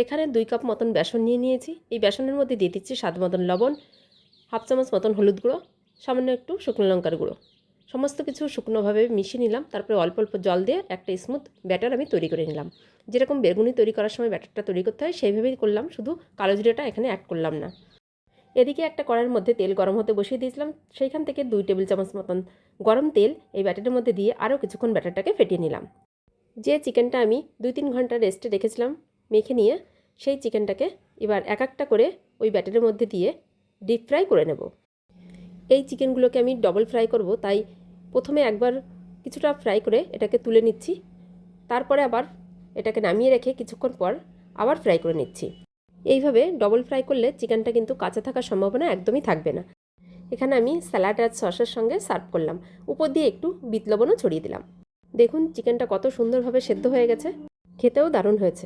এখানে 2 কাপ মতন বেসন নিয়ে নিয়েছি। এই বেসনের মধ্যে দিয়ে দিচ্ছি স্বাদ মতন লবণ, হাফ চামচ মতন হলুদ গুঁড়ো, সামান্য একটু শুকনো লঙ্কার গুঁড়ো। সমস্ত কিছু শুকনোভাবে মিশিয়ে নিলাম। তারপরে অল্প অল্প জল দিয়ে একটা স্মুথ ব্যাটার আমি তৈরি করে নিলাম। যেরকম বেগুনি তৈরি করার সময় ব্যাটারটা তৈরি করতে হয় সেইভাবেই করলাম, শুধু কালো জিরাটা এখানে অ্যাড করলাম না। এদিকে একটা কড়াইয়ের মধ্যে তেল গরম হতে বসিয়ে দিয়েছিলাম। সেইখান থেকে 2 টেবিল চামচ মতন গরম তেল এই ব্যাটারের মধ্যে দিয়ে আরও কিছুক্ষণ ব্যাটারটাকে ফেটিয়ে নিলাম। যে চিকেনটা আমি 2-3 ঘন্টা রেস্টে রেখেছিলাম মেখে নিয়ে, সেই চিকেনটাকে এবার এক একটা করে ওই ব্যাটারের মধ্যে দিয়ে ডিপ ফ্রাই করে নেব। এই চিকেনগুলোকে আমি ডবল ফ্রাই করব, তাই প্রথমে একবার কিছুটা ফ্রাই করে এটাকে তুলে নিচ্ছি। তারপরে আবার এটাকে নামিয়ে রেখে কিছুক্ষণ পর আবার ফ্রাই করে নিচ্ছি। এইভাবে ডবল ফ্রাই করলে চিকেনটা কিন্তু কাঁচা থাকার সম্ভাবনা একদমই থাকবে না। এখানে আমি স্যালাড আর সসের সঙ্গে সার্ভ করলাম। উপর দিয়ে একটু বিট লবণও ছড়িয়ে দিলাম। দেখুন চিকেনটা কত সুন্দরভাবে সেদ্ধ হয়ে গেছে, খেতেও দারুণ হয়েছে।